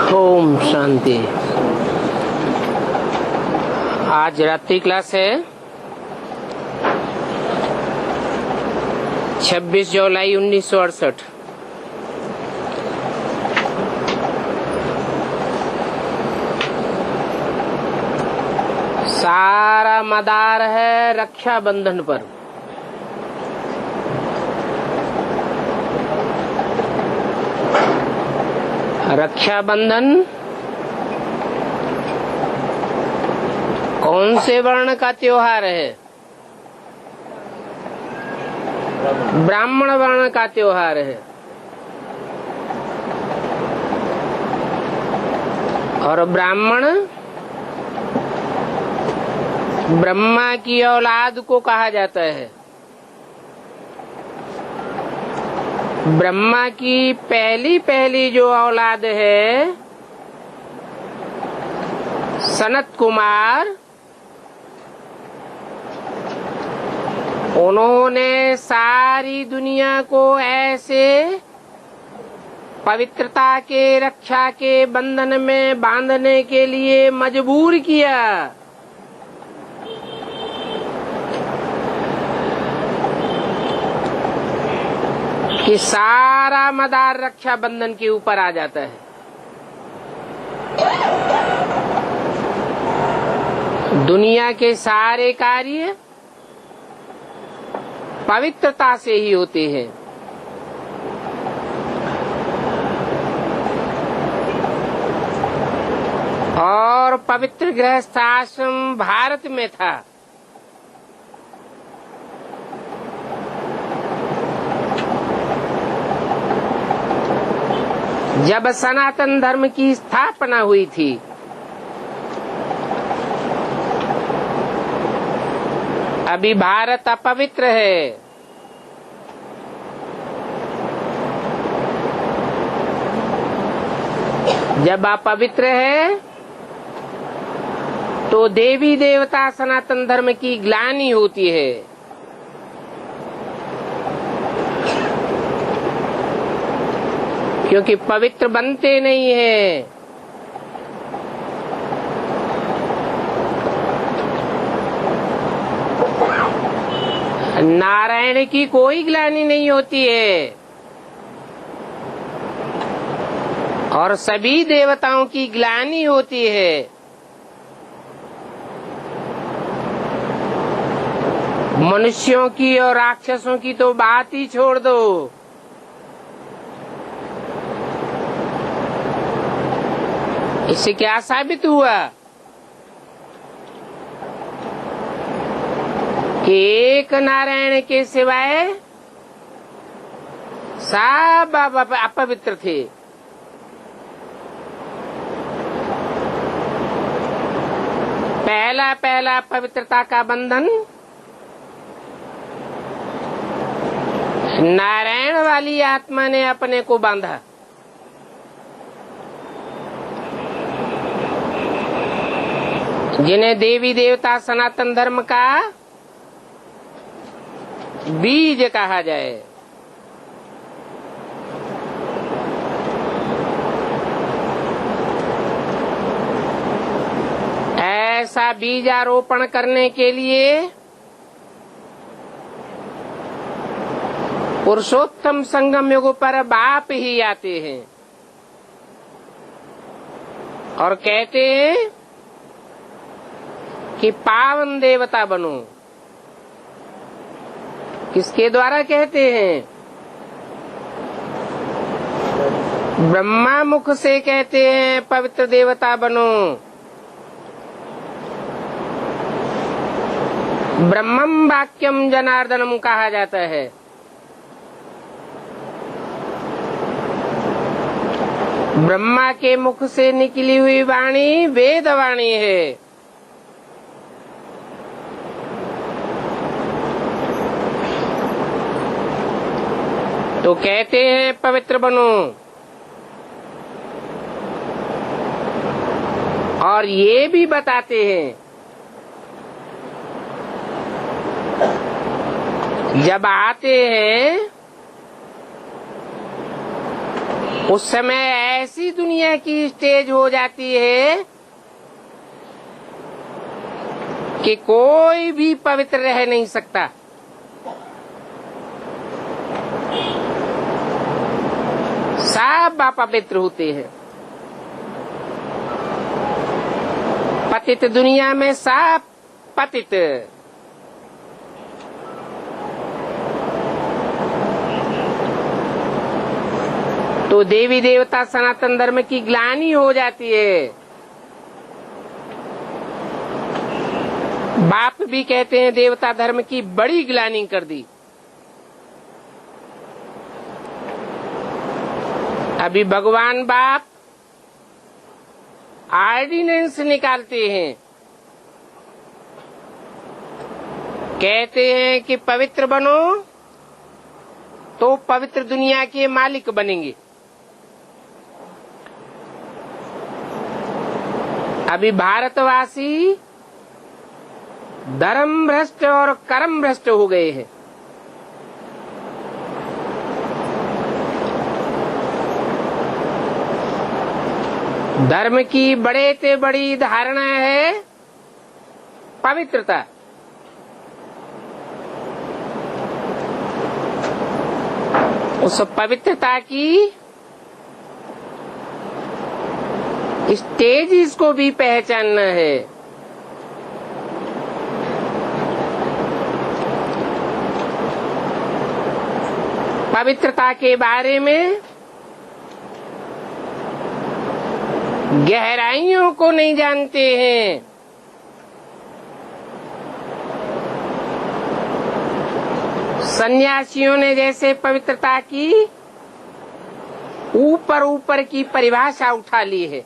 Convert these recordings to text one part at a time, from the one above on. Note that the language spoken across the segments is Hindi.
ओम शांति। आज रात्रि क्लास है 26 जुलाई 1968। सारा मदार है रक्षाबंधन पर। रक्षाबंधन कौन से वर्ण का त्योहार है? ब्राह्मण वर्ण का त्योहार है। और ब्राह्मण ब्रह्मा की औलाद को कहा जाता है। ब्रह्मा की पहली जो औलाद है सनत कुमार, उन्होंने सारी दुनिया को ऐसे पवित्रता के रक्षा के बंधन में बांधने के लिए मजबूर किया कि सारा मदार रक्षाबंधन के ऊपर आ जाता है। दुनिया के सारे कार्य पवित्रता से ही होते हैं। और पवित्र गृहस्थ आश्रम भारत में था। जब सनातन धर्म की स्थापना हुई थी, अभी भारत अपवित्र है। जब अपवित्र है तो देवी देवता सनातन धर्म की ग्लानि होती है। क्योंकि पवित्र बनते नहीं है। नारायण की कोई ग्लानि नहीं होती है और सभी देवताओं की ग्लानि होती है। मनुष्यों की और राक्षसों की तो बात ही छोड़ दो। इससे क्या साबित हुआ कि एक नारायण के सिवाय सब अपवित्र थे। पहला पवित्रता का बंधन नारायण वाली आत्मा ने अपने को बांधा। जिन्हें देवी देवता सनातन धर्म का बीज कहा जाए। ऐसा बीजारोपण करने के लिए पुरुषोत्तम संगम युग पर बाप ही आते हैं और कहते हैं कि पावन देवता बनो। किसके द्वारा कहते हैं? ब्रह्मा मुख से कहते हैं पवित्र देवता बनो। ब्रह्मम वाक्यम जनार्दनम कहा जाता है। ब्रह्मा के मुख से निकली हुई वाणी वेद वाणी है। तो कहते हैं पवित्र बनो। और ये भी बताते हैं जब आते हैं उस समय ऐसी दुनिया की स्टेज हो जाती है कि कोई भी पवित्र रह नहीं सकता। सब अपवित्र होते हैं। पतित दुनिया में सब पतित। तो देवी देवता सनातन धर्म की ग्लानि हो जाती है। बाप भी कहते हैं देवता धर्म की बड़ी ग्लानि कर दी। अभी भगवान बाप ऑर्डिनेंस निकालते हैं, कहते हैं कि पवित्र बनो तो पवित्र दुनिया के मालिक बनेंगे। अभी भारतवासी धर्म भ्रष्ट और कर्म भ्रष्ट हो गए हैं। धर्म की बड़े से बड़ी धारणा है पवित्रता। उस पवित्रता की स्टेज इसको भी पहचानना है। पवित्रता के बारे में गहराइयों को नहीं जानते हैं। सन्यासियों ने जैसे पवित्रता की ऊपर ऊपर की परिभाषा उठा ली है।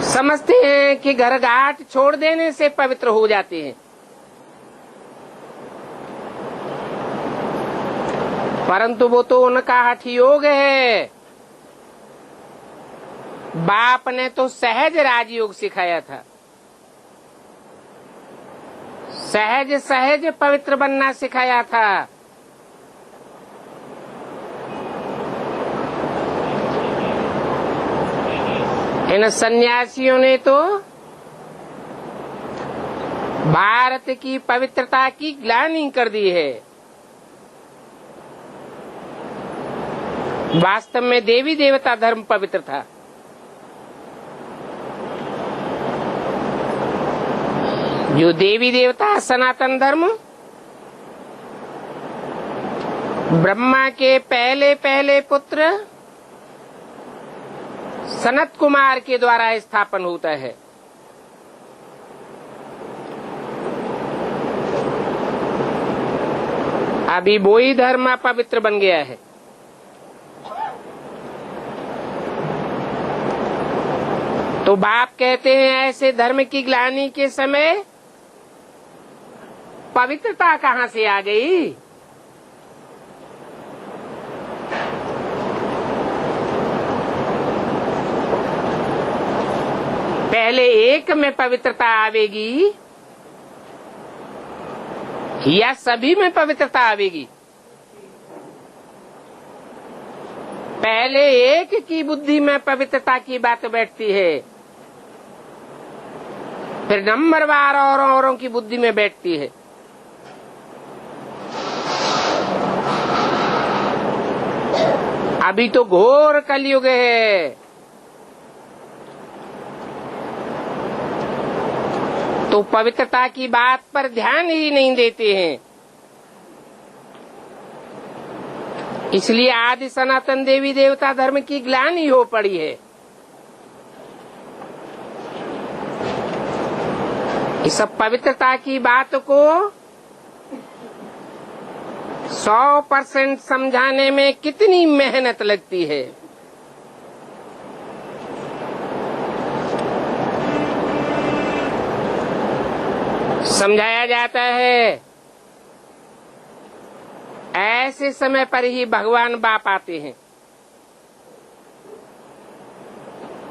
समझते हैं कि घर घाट छोड़ देने से पवित्र हो जाते हैं, परंतु वो तो उनका हठ योग है। बाप ने तो सहज राजयोग सिखाया था, सहज सहज पवित्र बनना सिखाया था। इन सन्यासियों ने तो भारत की पवित्रता की ग्लानि कर दी है। वास्तव में देवी देवता धर्म पवित्र था। जो देवी देवता सनातन धर्म ब्रह्मा के पहले पहले पुत्र सनत कुमार के द्वारा स्थापन होता है। अभी वो ही धर्म पवित्र बन गया है। तो बाप कहते हैं ऐसे धर्म की ग्लानि के समय पवित्रता कहाँ से आ गई? पहले एक में पवित्रता आवेगी या सभी में पवित्रता आवेगी? पहले एक की बुद्धि में पवित्रता की बात बैठती है, फिर नंबरवार औरों की बुद्धि में बैठती है। अभी तो घोर कलयुग है। तो पवित्रता की बात पर ध्यान ही नहीं देते हैं। इसलिए आदि सनातन देवी देवता धर्म की ग्लानि हो पड़ी है। इस पवित्रता की बात को 100% समझाने में कितनी मेहनत लगती है। समझाया जाता है ऐसे समय पर ही भगवान बाप आते हैं,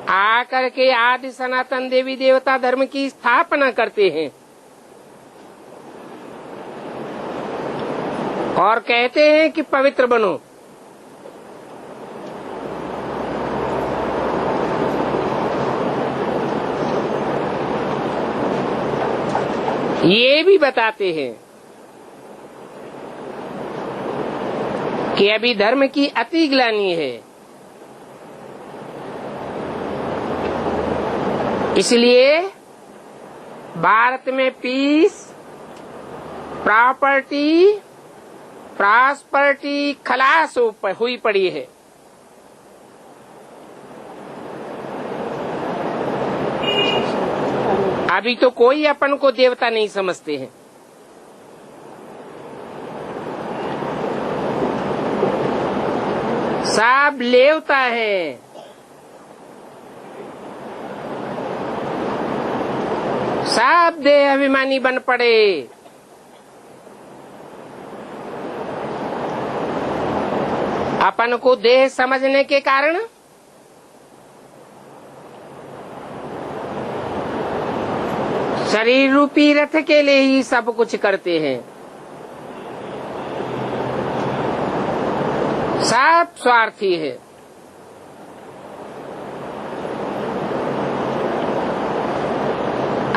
आकर के आदि सनातन देवी देवता धर्म की स्थापना करते हैं। और कहते हैं कि पवित्र बनो। ये भी बताते हैं कि अभी धर्म की अति ग्लानि है, इसलिए भारत में पीस, प्रॉपर्टी, प्रॉस्पेरिटी खलास हुई पड़ी है। अभी तो कोई अपन को देवता नहीं समझते हैं। सब लेवता है। सब देह अभिमानी बन पड़े। अपन को देह समझने के कारण शरीर रूपी रथ के लिए ही सब कुछ करते हैं। सब स्वार्थी है।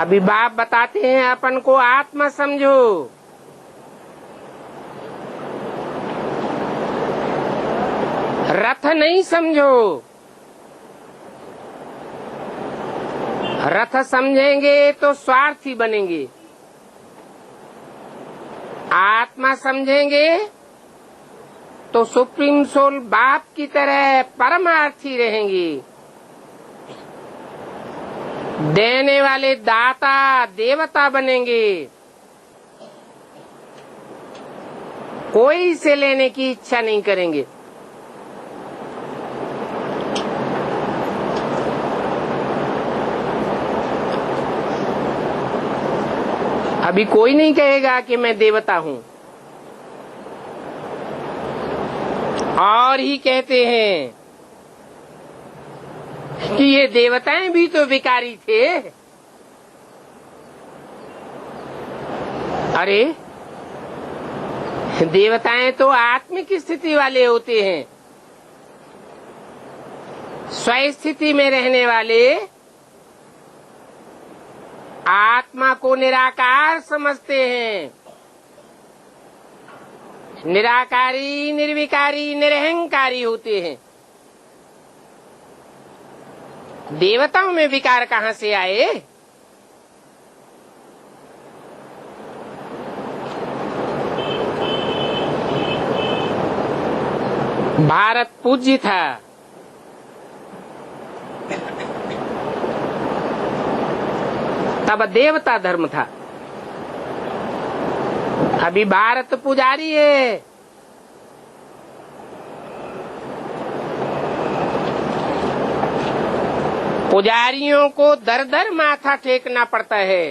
अभी बाप बताते हैं अपन को आत्मा समझो। रथ नहीं समझो। रथ समझेंगे तो स्वार्थी बनेंगे। आत्मा समझेंगे तो सुप्रीम सोल बाप की तरह परमार्थी रहेंगे। देने वाले दाता देवता बनेंगे। कोई से लेने की इच्छा नहीं करेंगे। अभी कोई नहीं कहेगा कि मैं देवता हूँ। और ही कहते हैं कि ये देवताएं भी तो विकारी थे। अरे देवताएं तो आत्मिक स्थिति वाले होते हैं, स्वस्थिति में रहने वाले, आत्मा को निराकार समझते हैं। निराकारी, निर्विकारी, निरहंकारी होते हैं। देवताओं में विकार कहाँ से आए? भारत पूज्य था, तब देवता धर्म था। अभी भारत पुजारी है। पुजारियों को दर दर माथा टेकना पड़ता है।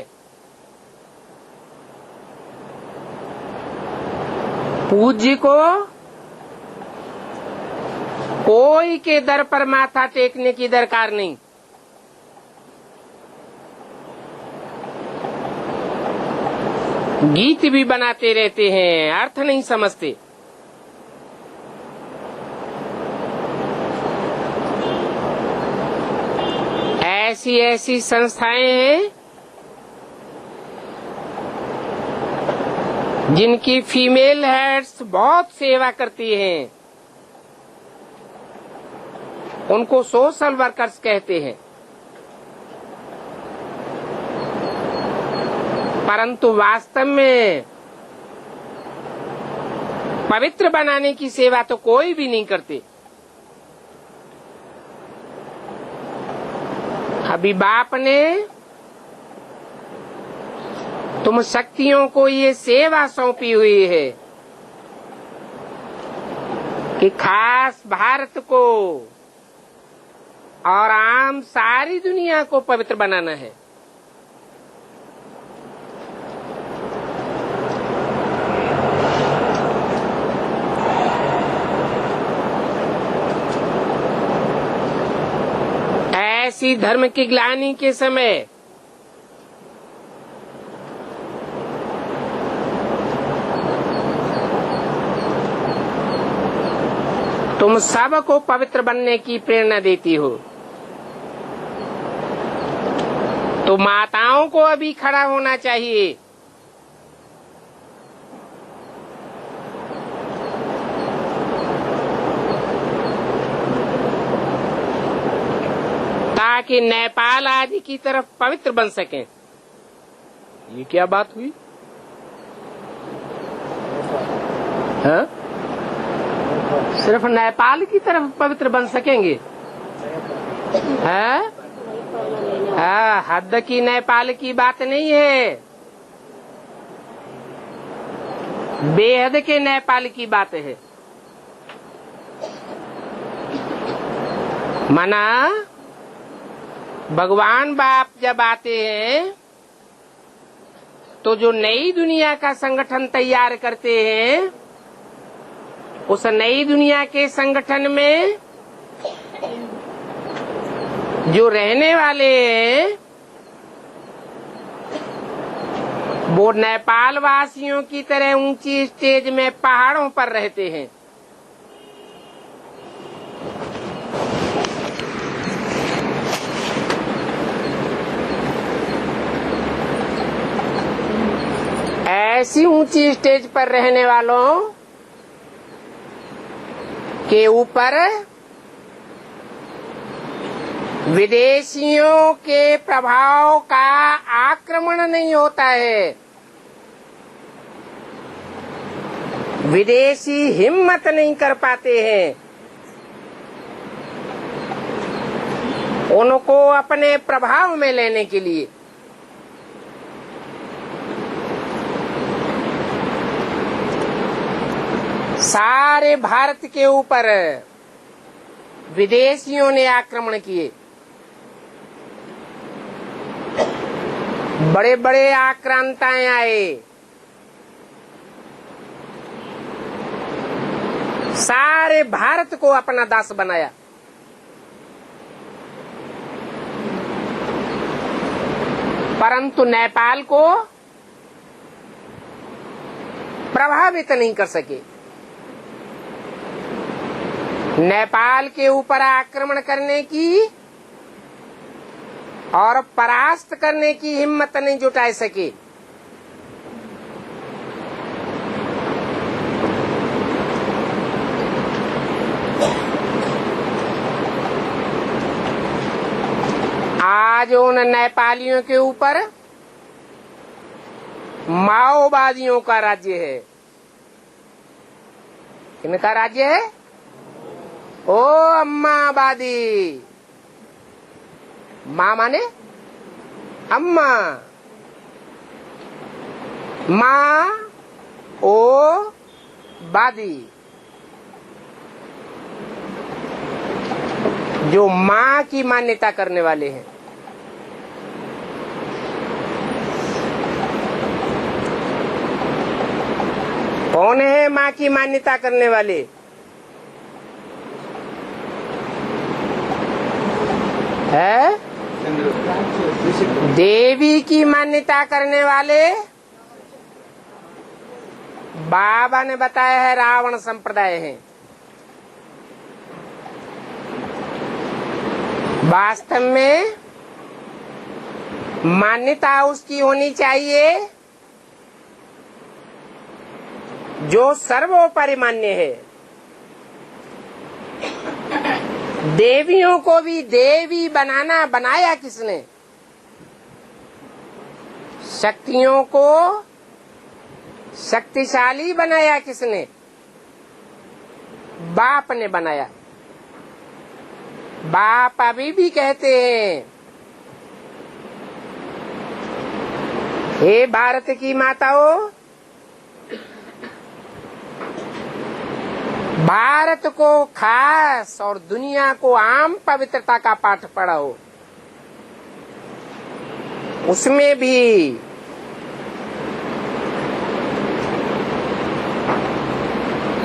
पूज्य को कोई के दर पर माथा टेकने की दरकार नहीं। गीत भी बनाते रहते हैं, अर्थ नहीं समझते। ऐसी ऐसी संस्थाएं हैं जिनकी फीमेल हेड्स बहुत सेवा करती हैं। उनको सोशल वर्कर्स कहते हैं। परंतु वास्तव में पवित्र बनाने की सेवा तो कोई भी नहीं करते। अभी बाप ने तुम शक्तियों को ये सेवा सौंपी हुई है कि खास भारत को और आम सारी दुनिया को पवित्र बनाना है। ऐसी धर्म की ग्लानि के समय तुम सबको पवित्र बनने की प्रेरणा देती हो। तो माताओं को अभी खड़ा होना चाहिए। ताकि नेपाल आदि की तरफ पवित्र बन सके। ये क्या बात हुई? हाँ? सिर्फ नेपाल की तरफ पवित्र बन सकेंगे? हाँ? हाँ, हद की नेपाल की बात नहीं है, बेहद के नेपाल की बात है। मना भगवान बाप जब आते हैं तो जो नई दुनिया का संगठन तैयार करते हैं, उस नई दुनिया के संगठन में जो रहने वाले हैं वो नेपाल वासियों की तरह ऊंची स्टेज में पहाड़ों पर रहते हैं। ऐसी ऊंची स्टेज पर रहने वालों के ऊपर विदेशियों के प्रभाव का आक्रमण नहीं होता है। विदेशी हिम्मत नहीं कर पाते हैं उनको अपने प्रभाव में लेने के लिए। सारे भारत के ऊपर विदेशियों ने आक्रमण किए। बड़े बड़े आक्रांताएं आए, सारे भारत को अपना दास बनाया। परंतु नेपाल को प्रभावित नहीं कर सके। नेपाल के ऊपर आक्रमण करने की और परास्त करने की हिम्मत नहीं जुटा सके। आज उन नेपालियों के ऊपर माओवादियों का राज्य है। किनका राज्य है? ओ अम्मावादी। माँ माने अम्मा, माँ ओ वादी। जो माँ की मान्यता करने वाले हैं। कौन है माँ की मान्यता करने वाले? है देवी की मान्यता करने वाले। बाबा ने बताया है रावण संप्रदाय है। वास्तव में मान्यता उसकी होनी चाहिए जो सर्वोपरि मान्य है। देवियों को भी देवी बनाया किसने? शक्तियों को शक्तिशाली बनाया किसने? बाप ने बनाया। बाप अभी भी कहते हैं, हे भारत की माताओं, भारत को खास और दुनिया को आम पवित्रता का पाठ पढ़ाओ। उसमें भी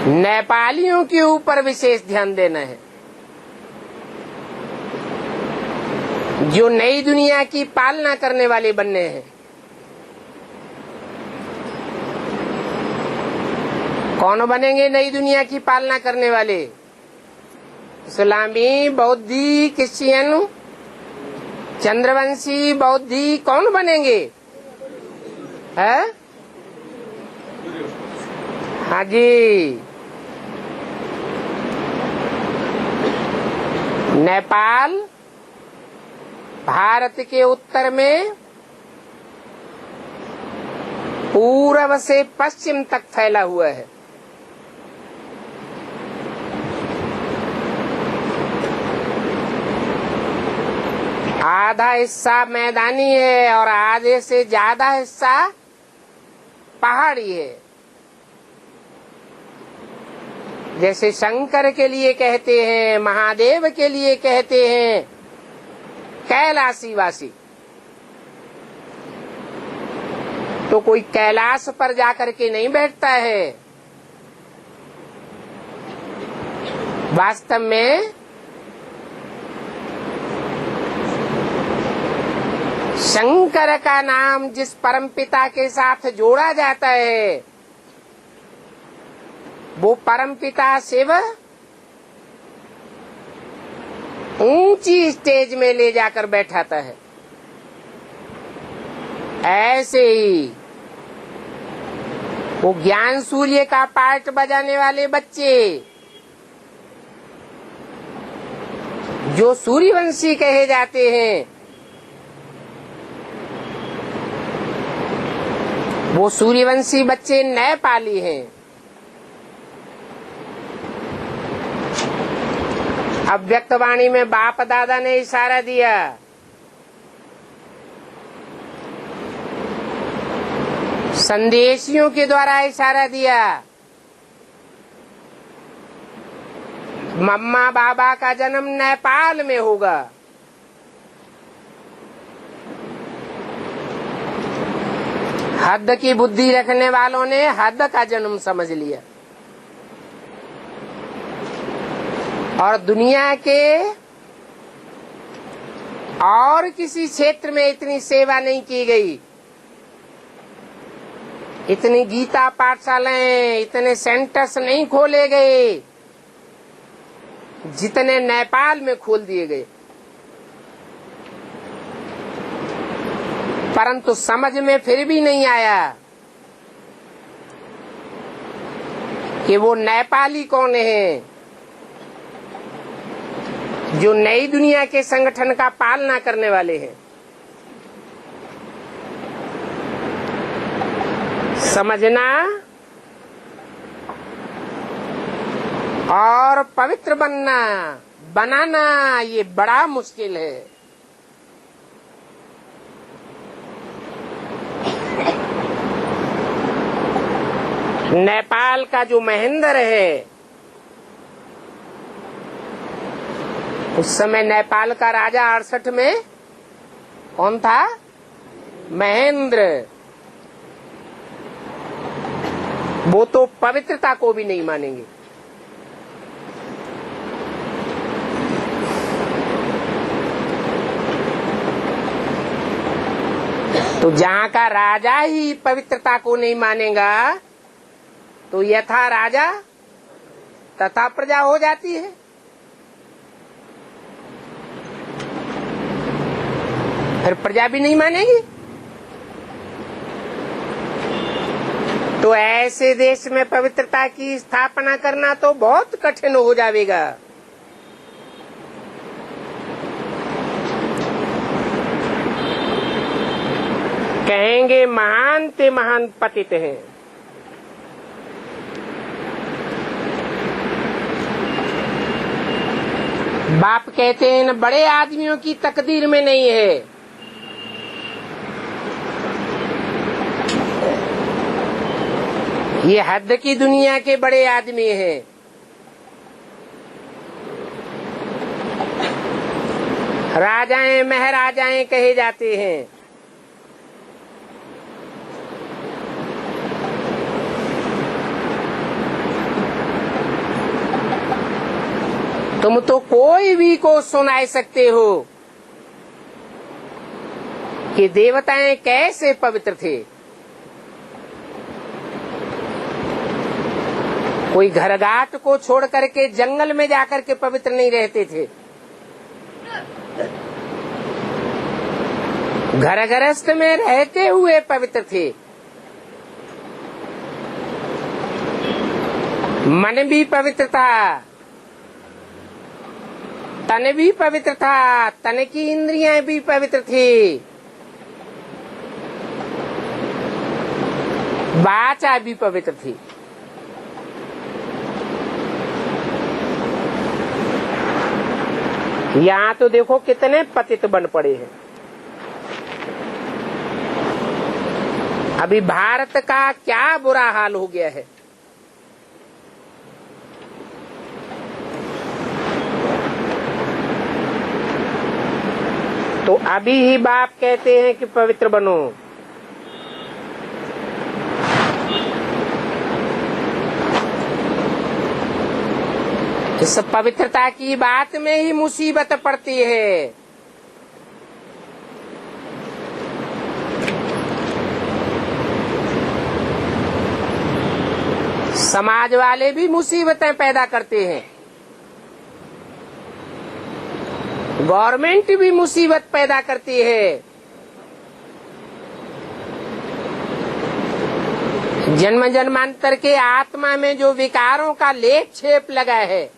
नेपालियों के ऊपर विशेष ध्यान देना है, जो नई दुनिया की पालना करने वाले बनने हैं। कौन बनेंगे नई दुनिया की पालना करने वाले? इस्लामी, बौद्धि, क्रिश्चियन, चंद्रवंशी, बौद्धि कौन बनेंगे? है? हाँ जी। नेपाल भारत के उत्तर में पूर्व से पश्चिम तक फैला हुआ है। आधा हिस्सा मैदानी है और आधे से ज्यादा हिस्सा पहाड़ी है। जैसे शंकर के लिए कहते हैं, महादेव के लिए कहते हैं कैलाशी वासी, तो कोई कैलाश पर जाकर के नहीं बैठता है। वास्तव में शंकर का नाम जिस परमपिता के साथ जोड़ा जाता है, वो परमपिता शिव ऊंची स्टेज में ले जाकर बैठाता है। ऐसे ही वो ज्ञान सूर्य का पार्ट बजाने वाले बच्चे जो सूर्यवंशी कहे जाते हैं, वो सूर्यवंशी बच्चे नेपाली हैं। अव्यक्तवाणी में बाप दादा ने इशारा दिया, संदेशियों के द्वारा इशारा दिया, मम्मा बाबा का जन्म नेपाल में होगा। हद की बुद्धि रखने वालों ने हद का जन्म समझ लिया और दुनिया के और किसी क्षेत्र में इतनी सेवा नहीं की गई, इतनी गीता पाठशालाएं, इतने सेंटर्स नहीं खोले गए जितने नेपाल में खोल दिए गए। परंतु समझ में फिर भी नहीं आया कि वो नेपाली कौन है जो नई दुनिया के संगठन का पालना करने वाले हैं। समझना और पवित्र बनाना ये बड़ा मुश्किल है। नेपाल का जो महेंद्र है, उस समय नेपाल का राजा 68 में कौन था? महेंद्र। वो तो पवित्रता को भी नहीं मानेंगे। तो जहाँ का राजा ही पवित्रता को नहीं मानेगा तो यथा राजा तथा प्रजा हो जाती है। फिर प्रजा भी नहीं मानेगी। तो ऐसे देश में पवित्रता की स्थापना करना तो बहुत कठिन हो जाएगा। कहेंगे महान ते महान पतित हैं। बाप कहते हैं न बड़े आदमियों की तकदीर में नहीं है। ये हद की दुनिया के बड़े आदमी हैं। राजाएं महाराजाएं कहे जाते हैं। तुम तो कोई भी को सुनाई सकते हो कि देवताएं कैसे पवित्र थे। कोई घरघाट को छोड़ करके जंगल में जाकर के पवित्र नहीं रहते थे। घर गृहस्थ में रहते हुए पवित्र थे। मन भी पवित्र था, तन भी पवित्र था, तन की इंद्रियां भी पवित्र थी, वाचा भी पवित्र थी। यहाँ तो देखो कितने पतित बन पड़े हैं। अभी भारत का क्या बुरा हाल हो गया है। तो अभी ही बाप कहते हैं कि पवित्र बनो। इस पवित्रता की बात में ही मुसीबत पड़ती है। समाज वाले भी मुसीबतें पैदा करते हैं, गवर्नमेंट भी मुसीबत पैदा करती है। जन्म जन्मांतर के आत्मा में जो विकारों का लेप छेप लगा है,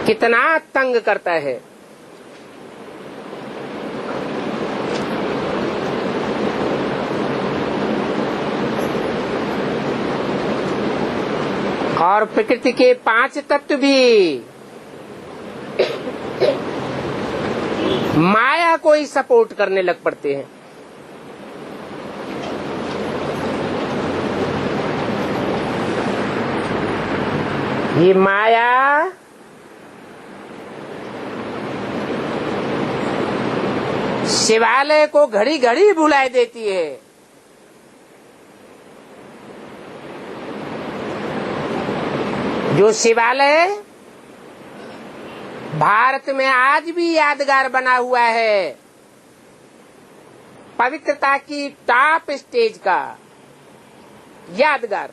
कितना तंग करता है। और प्रकृति के 5 तत्व भी माया को ही सपोर्ट करने लग पड़ते हैं। ये माया शिवालय को घड़ी घड़ी भुला देती है। जो शिवालय भारत में आज भी यादगार बना हुआ है, पवित्रता की टॉप स्टेज का यादगार,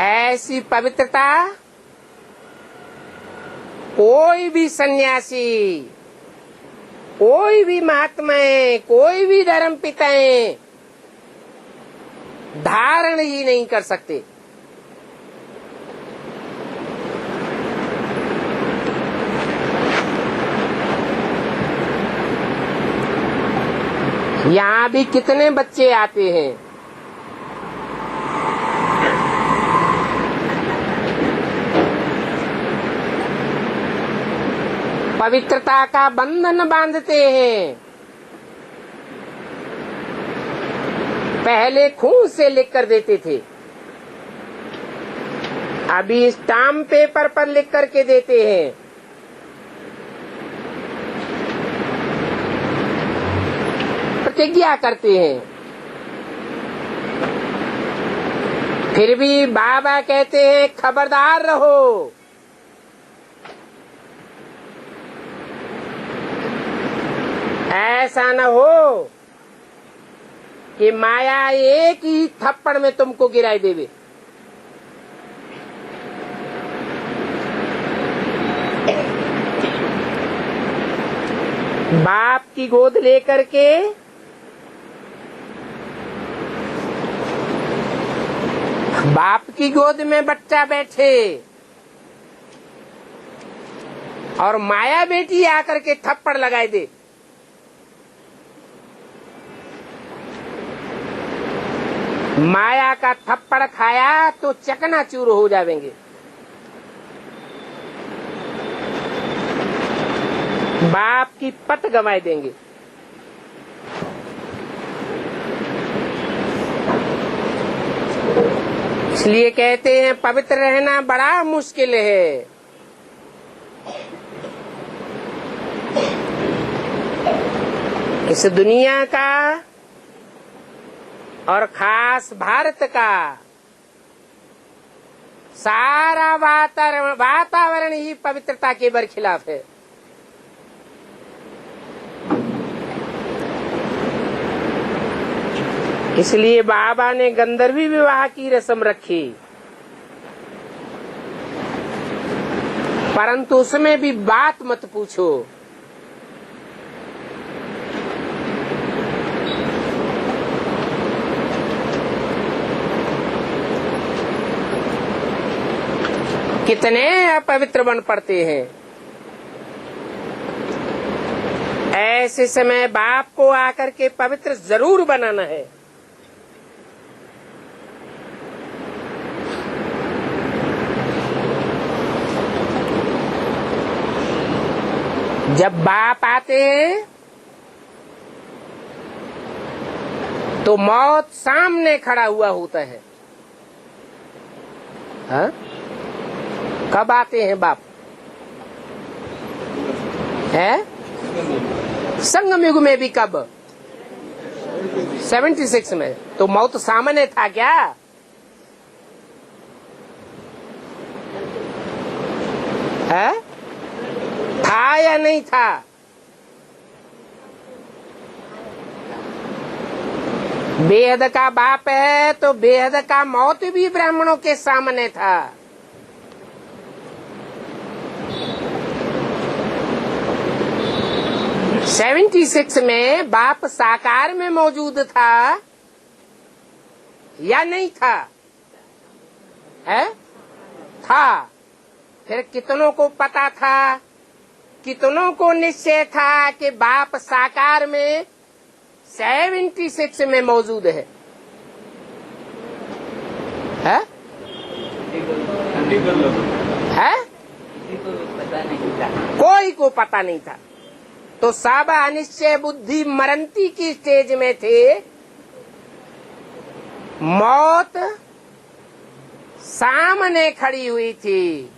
ऐसी पवित्रता कोई भी सन्यासी, कोई भी महात्माएं, कोई भी धर्म पिताएं धारण ही नहीं कर सकते। यहाँ भी कितने बच्चे आते हैं, पवित्रता का बंधन बांधते हैं। पहले खून से लिख कर देते थे, अभी स्टाम्प पेपर पर लिख करके देते हैं। प्रतिज्ञा करते हैं। फिर भी बाबा कहते हैं खबरदार रहो। ऐसा न हो कि माया एक ही थप्पड़ में तुमको गिराई देवे। बाप की गोद लेकर के बाप की गोद में बच्चा बैठे और माया बेटी आकर के थप्पड़ लगाए दे, माया का थप्पड़ खाया तो चकनाचूर हो जाएंगे। बाप की पत गंवाए देंगे। इसलिए कहते हैं पवित्र रहना बड़ा मुश्किल है। इस दुनिया का और खास भारत का सारा वातावरण ही पवित्रता के बरखिलाफ है। इसलिए बाबा ने गंधर्वी विवाह की रस्म रखी, परंतु उसमें भी बात मत पूछो। कितने अपवित्र बन पड़ते हैं। ऐसे समय बाप को आकर के पवित्र जरूर बनाना है। जब बाप आते हैं तो मौत सामने खड़ा हुआ होता है। हाँ? कब आते हैं बाप? है संगम युग में भी कब? 76 में। तो मौत सामने था क्या? है? था या नहीं था? बेहद का बाप है तो बेहद का मौत भी ब्राह्मणों के सामने था। सेवेंटी 76 में बाप साकार में मौजूद था या नहीं था? है? था। फिर कितनों को पता था, कितनों को निश्चय था कि बाप साकार में 76 में मौजूद है? है? है? कोई को पता नहीं था। तो सब अनिश्चय बुद्धि मरंती की स्टेज में थे। मौत सामने खड़ी हुई थी।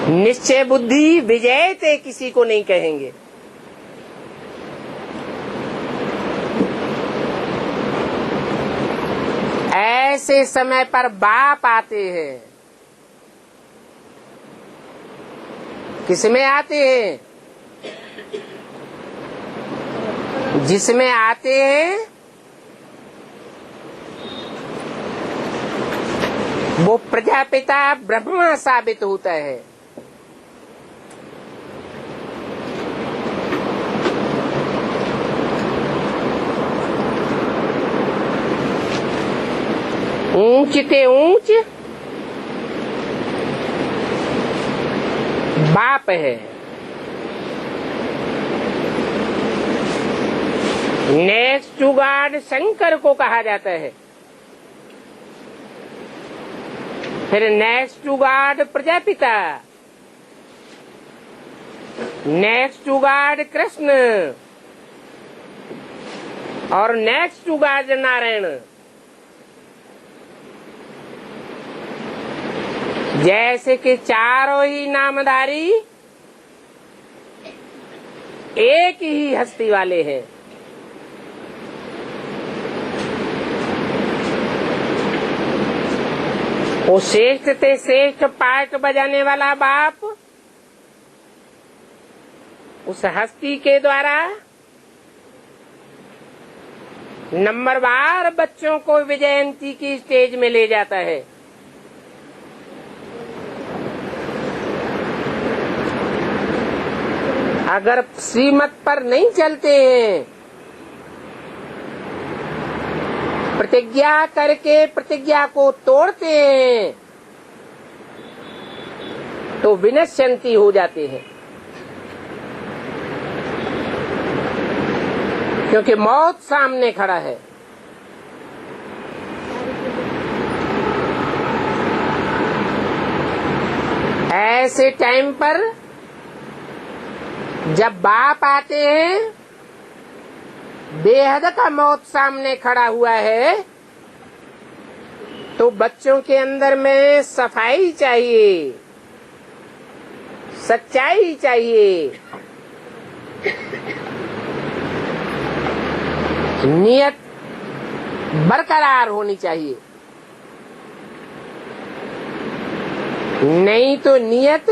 निश्चय बुद्धि विजयते किसी को नहीं कहेंगे। ऐसे समय पर बाप आते हैं। किसमें आते हैं? जिसमें आते हैं वो प्रजापिता ब्रह्मा साबित होता है। ऊंच ते ऊंच बाप है। नेक्स्ट टू गॉड शंकर को कहा जाता है। फिर next to God Prajapita, next to God Krishna और नेक्स्ट टू गॉड नारायण। जैसे कि चारों ही नामधारी एक ही हस्ती वाले हैं। वो श्रेष्ठ से श्रेष्ठ पार्ट बजाने वाला बाप उस हस्ती के द्वारा नंबरवार बच्चों को विजयंती की स्टेज में ले जाता है। अगर श्रीमत पर नहीं चलते हैं, प्रतिज्ञा करके प्रतिज्ञा को तोड़ते हैं, तो विनश्यंती हो जाते हैं। क्योंकि मौत सामने खड़ा है। ऐसे टाइम पर जब बाप आते हैं, बेहद का मौत सामने खड़ा हुआ है, तो बच्चों के अंदर में सफाई चाहिए, सच्चाई चाहिए, नियत बरकरार होनी चाहिए। नहीं तो नियत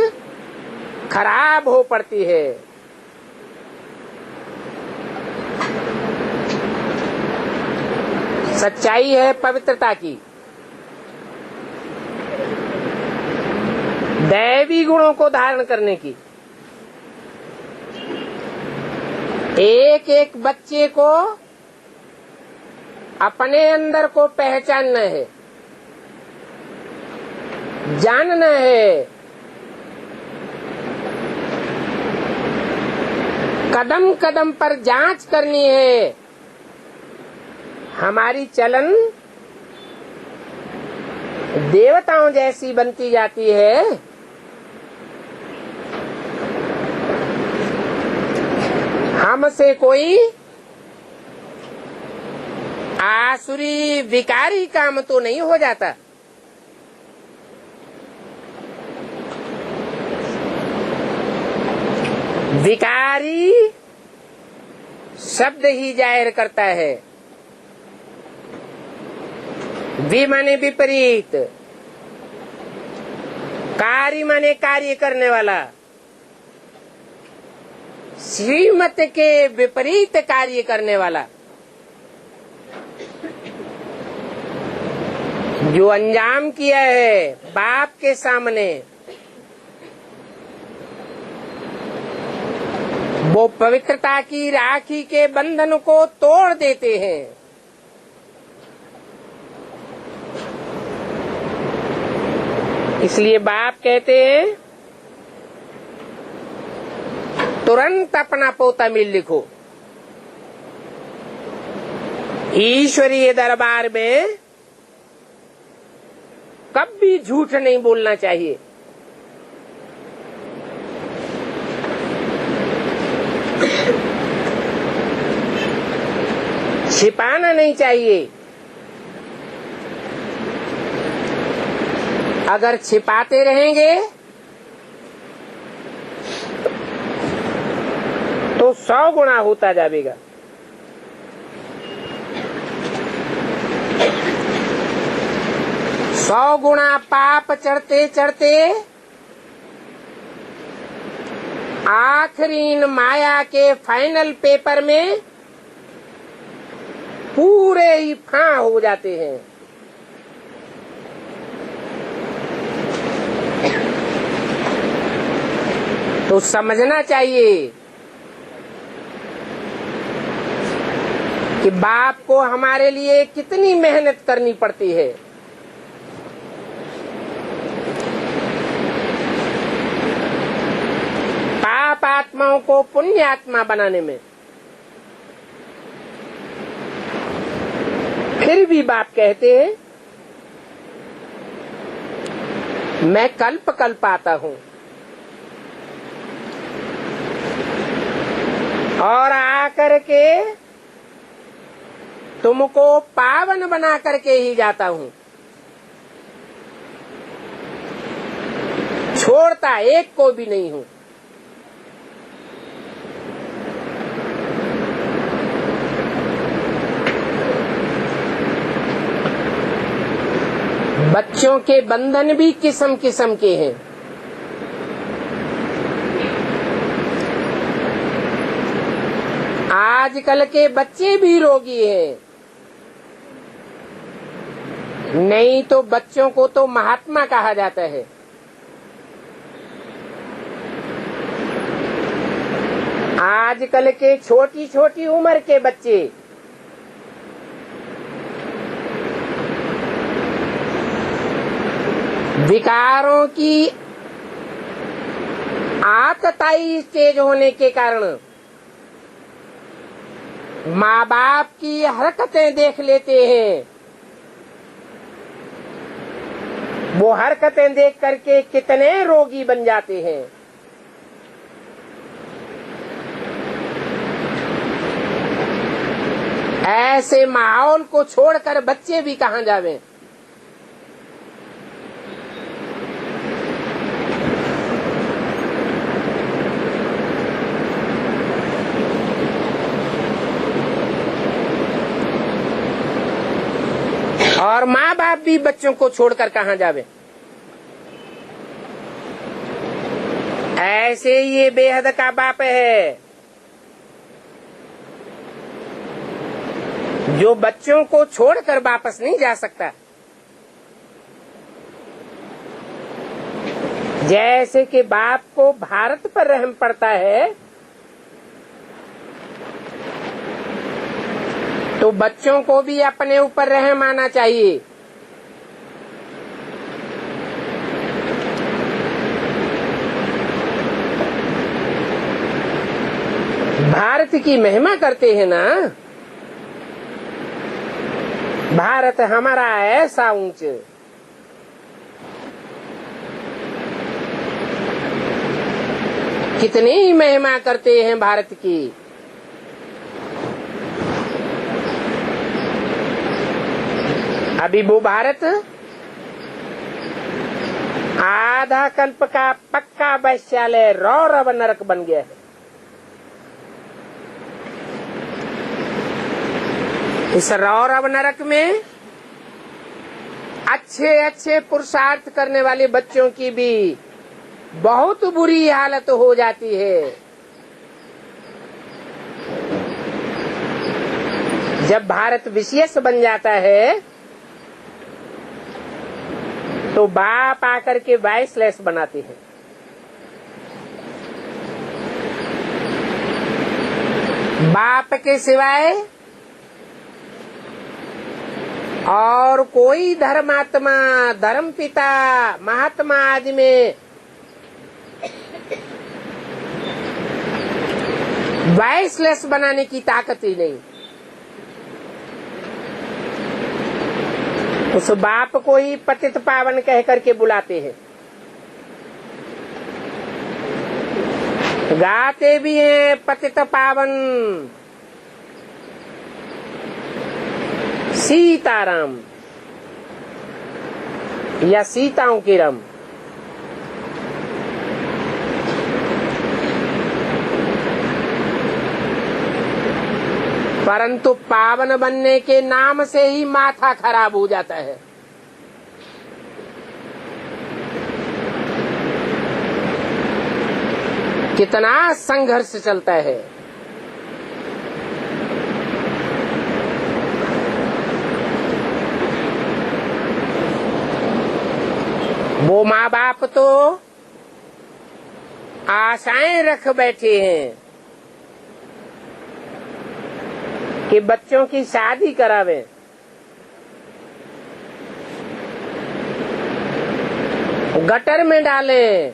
खराब हो पड़ती है। सच्चाई है पवित्रता की, दैवी गुणों को धारण करने की। एक एक बच्चे को अपने अंदर को पहचानना है, जानना है, कदम कदम पर जांच करनी है। हमारी चलन देवताओं जैसी बनती जाती है, हमसे कोई आसुरी विकारी काम तो नहीं हो जाता। विकारी शब्द ही जाहिर करता है। वि माने विपरीत, कार्य माने कार्य करने वाला, श्रीमत के विपरीत कार्य करने वाला। जो अंजाम किया है बाप के सामने, वो पवित्रता की राखी के बंधन को तोड़ देते हैं। इसलिए बाप कहते हैं तुरंत अपना पोता मिल लिखो। ईश्वरीय दरबार में कभी झूठ नहीं बोलना चाहिए। छिपाना नहीं चाहिए। अगर छिपाते रहेंगे तो 100 गुना होता जाएगा। सौ गुना पाप चढ़ते चढ़ते आखिरी माया के फाइनल पेपर में पूरे ही फां हो जाते हैं। तो समझना चाहिए कि बाप को हमारे लिए कितनी मेहनत करनी पड़ती है। पाप आत्माओं को पुण्य आत्मा बनाने में। फिर भी बाप कहते हैं मैं कल्प कल्प आता हूँ और आकर के तुमको पावन बना करके ही जाता हूँ। छोड़ता एक को भी नहीं हूँ। बच्चों के बंधन भी किस्म किस्म के हैं। आजकल के बच्चे भी रोगी हैं। नहीं तो बच्चों को तो महात्मा कहा जाता है। आजकल के छोटी छोटी उम्र के बच्चे विकारों की आतताई स्टेज होने के कारण माँ बाप की हरकतें देख लेते हैं। वो हरकतें देख करके कितने रोगी बन जाते हैं। ऐसे माहौल को छोड़कर बच्चे भी कहाँ जावें। और माँ बाप भी बच्चों को छोड़कर कहाँ जावे। ऐसे ये बेहद का बाप है जो बच्चों को छोड़कर वापस नहीं जा सकता। जैसे कि बाप को भारत पर रहम पड़ता है, तो बच्चों को भी अपने ऊपर रहम आना चाहिए। भारत की महिमा करते हैं ना, भारत हमारा ऐसा ऊंच, कितनी महिमा करते हैं भारत की। अभी वो भारत आधा कल्प का पक्का वैश्यालय रौरव नरक बन गया है। इस रौरव नरक में अच्छे अच्छे पुरुषार्थ करने वाले बच्चों की भी बहुत बुरी हालत हो जाती है। जब भारत विशेष बन जाता है तो बाप आकर के वाइसलेस बनाते हैं। बाप के सिवाय और कोई धर्मात्मा, धर्म पिता, महात्मा आदि में वाइसलेस बनाने की ताकत ही नहीं। उस बाप को ही पतित पावन कह करके बुलाते हैं। गाते भी हैं पतित पावन सीताराम या सीताओं की रम। परंतु पावन बनने के नाम से ही माथा खराब हो जाता है। कितना संघर्ष चलता है। वो माँ बाप तो आशाएं रख बैठे हैं कि बच्चों की शादी करावे, गटर में डालें,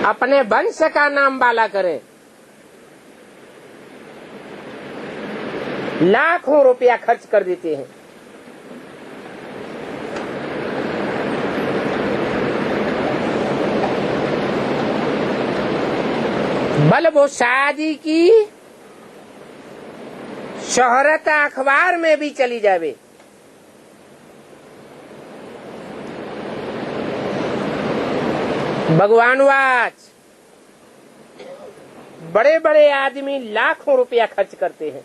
अपने वंश का नाम बाला करें। लाखों रुपया खर्च कर देते हैं। बल वो शादी की शोहरत अखबार में भी चली जावे, भगवान वाच बड़े बड़े आदमी लाखों रुपया खर्च करते हैं।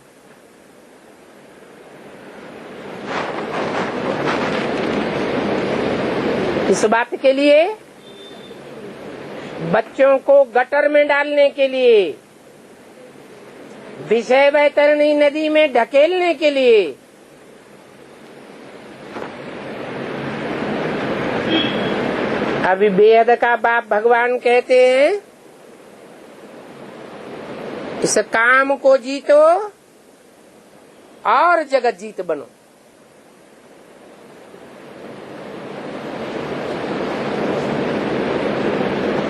इस बात के लिए, बच्चों को गटर में डालने के लिए, विषय वैतरणी नदी में ढकेलने के लिए अभी बेहद का बाप भगवान कहते हैं, इस काम को जीतो और जगत जीत बनो।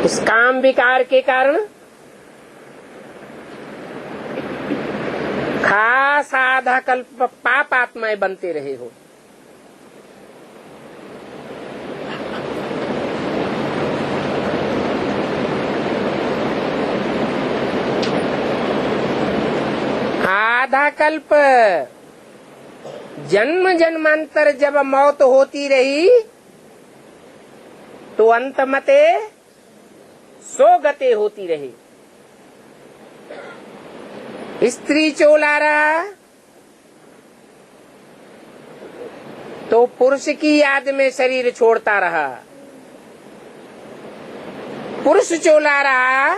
इस काम विकार के कारण खास आधा कल्प पाप आत्माएं बनते रहे हो। आधा कल्प जन्म जन्मांतर जब मौत होती रही तो अंत मते सो गते होती रही। स्त्री चोला रहा तो पुरुष की याद में शरीर छोड़ता रहा। पुरुष चोला रहा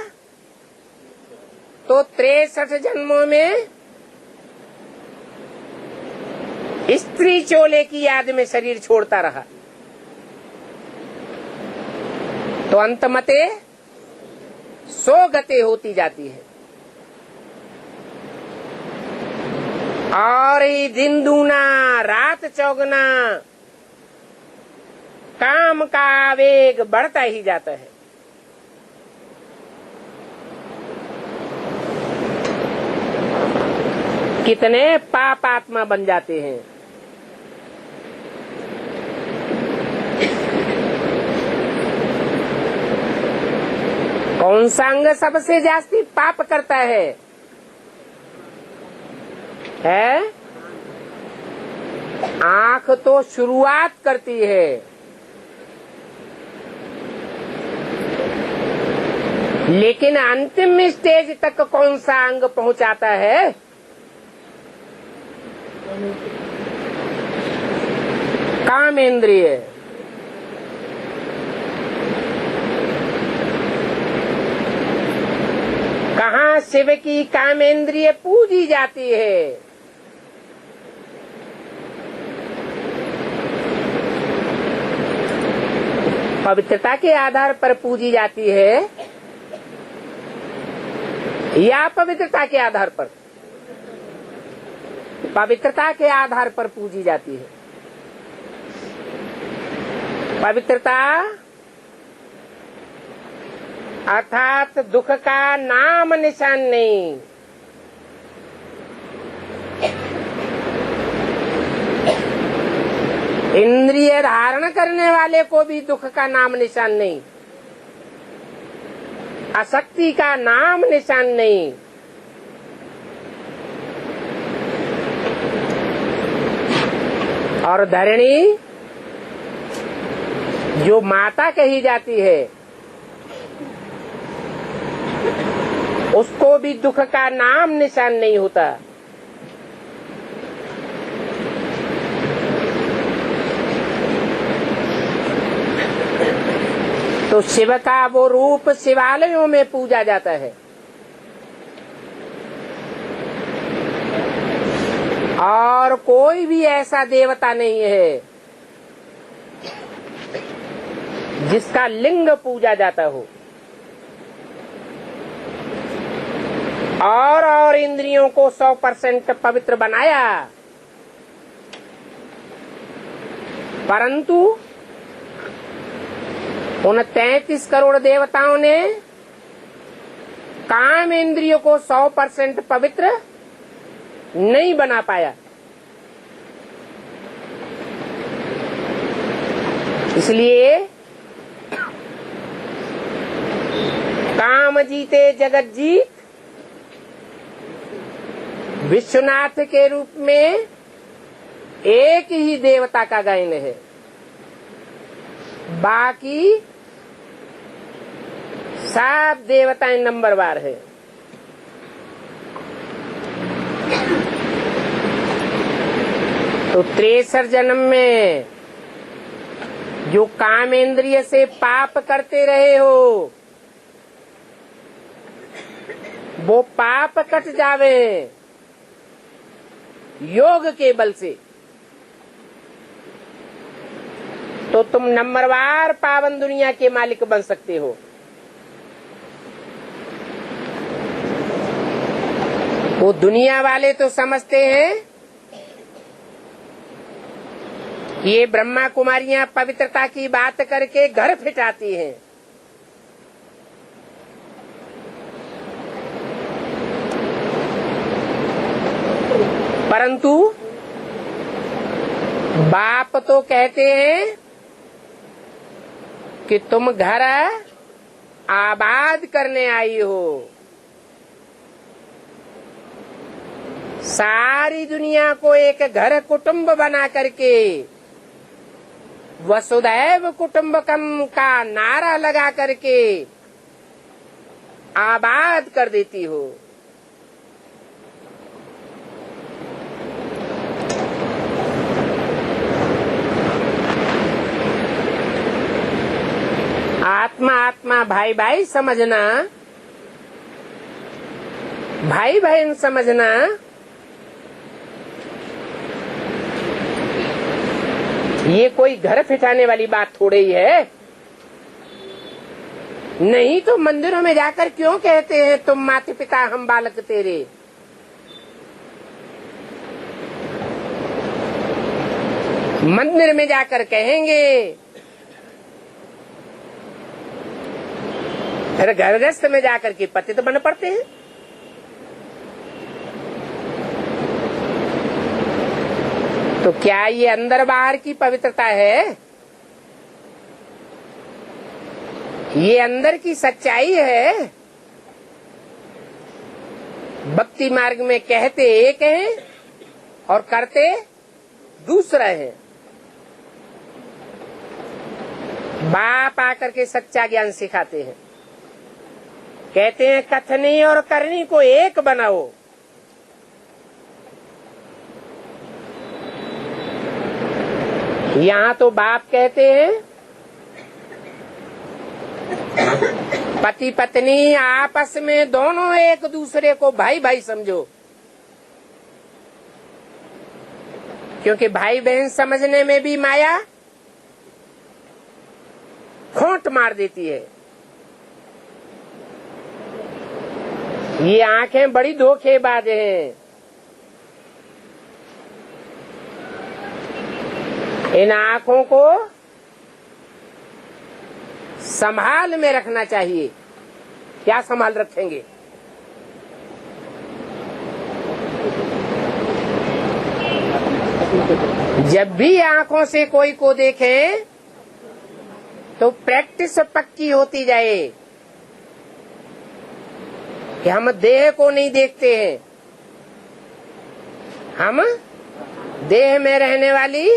तो 63 जन्मों में स्त्री चोले की याद में शरीर छोड़ता रहा, तो अंतमते 100 गते होती जाती है। और ही दिन दूना रात चौगुना काम का आवेग बढ़ता ही जाता है। कितने पाप आत्मा बन जाते हैं। कौन सा अंग सबसे जास्ती पाप करता है? आंख तो शुरुआत करती है, लेकिन अंतिम स्टेज तक कौन सा अंग पहुंचाता है? कामेंद्रिय। कहाँ शिव की कामेंद्रिय पूजी जाती है? पवित्रता के आधार पर पूजी जाती है या पवित्रता के आधार पर? पवित्रता के आधार पर पूजी जाती है। पवित्रता अर्थात दुख का नाम निशान नहीं। इंद्रिय धारण करने वाले को भी दुख का नाम निशान नहीं, आसक्ति का नाम निशान नहीं। और धरणी जो माता कही जाती है, उसको भी दुख का नाम निशान नहीं होता। तो शिव का वो रूप शिवालयों में पूजा जाता है। और कोई भी ऐसा देवता नहीं है जिसका लिंग पूजा जाता हो। और इंद्रियों को 100% पवित्र बनाया, परंतु उन 33 करोड़ देवताओं ने काम इंद्रियों को 100% पवित्र नहीं बना पाया। इसलिए काम जीते जगत जीत विश्वनाथ के रूप में एक ही देवता का गायन है, बाकी सब देवताएं नंबरवार है। तो 63 जन्म में जो कामेंद्रिय से पाप करते रहे हो, वो पाप कट जावे योग के बल से, तो तुम नंबरवार पावन दुनिया के मालिक बन सकते हो। वो दुनिया वाले तो समझते हैं ये ब्रह्मा कुमारियां पवित्रता की बात करके घर फिटाती हैं, परंतु बाप तो कहते हैं कि तुम घर आबाद करने आई हो। सारी दुनिया को एक घर कुटुंब बना करके वसुधैव कुटुंबकम का नारा लगा करके आबाद कर देती हो। आत्मा आत्मा अपना भाई भाई समझना, भाई बहन समझना, ये कोई घर फिटाने वाली बात थोड़ी ही है। नहीं तो मंदिरों में जाकर क्यों कहते हैं तुम माता पिता हम बालक तेरे। मंदिर में जाकर कहेंगे, फिर घर गृहस्थ में जाकर के पतित बन पड़ते हैं। तो क्या ये अंदर बाहर की पवित्रता है? ये अंदर की सच्चाई है। भक्ति मार्ग में कहते एक हैं और करते दूसरा है। बाप आकर के सच्चा ज्ञान सिखाते हैं, कहते हैं कथनी और करनी को एक बनाओ। यहाँ तो बाप कहते हैं पति पत्नी आपस में दोनों एक दूसरे को भाई भाई समझो, क्योंकि भाई बहन समझने में भी माया खोट मार देती है। ये आंखें बड़ी धोखेबाज हैं। इन आंखों को संभाल में रखना चाहिए। क्या संभाल रखेंगे? जब भी आंखों से कोई को देखें तो प्रैक्टिस पक्की होती जाए कि हम देह को नहीं देखते हैं, हम देह में रहने वाली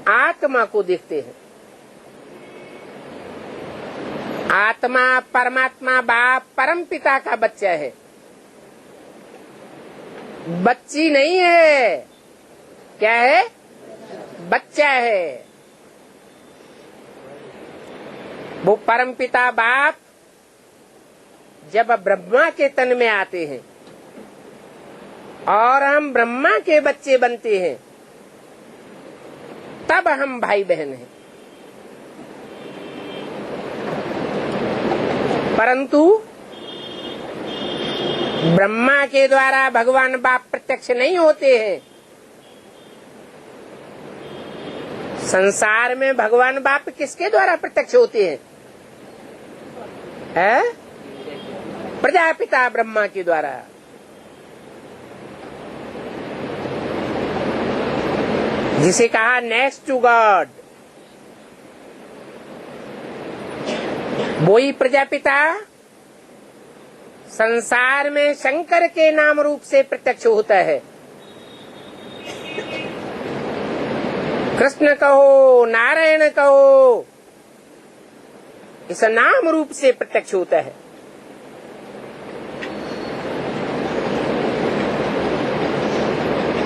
आत्मा को देखते हैं। आत्मा परमात्मा बाप परम पिता का बच्चा है, बच्ची नहीं है। क्या है? बच्चा है। वो परम पिता बाप जब ब्रह्मा के तन में आते हैं और हम ब्रह्मा के बच्चे बनते हैं, तब हम भाई बहन हैं। परंतु ब्रह्मा के द्वारा भगवान बाप प्रत्यक्ष नहीं होते हैं। संसार में भगवान बाप किसके द्वारा प्रत्यक्ष होते हैं? प्रजापिता ब्रह्मा के द्वारा। जिसे कहा नेक्स्ट टू गॉड, वही प्रजापिता संसार में शंकर के नाम रूप से प्रत्यक्ष होता है। कृष्ण कहो, नारायण कहो, इस नाम रूप से प्रत्यक्ष होता है।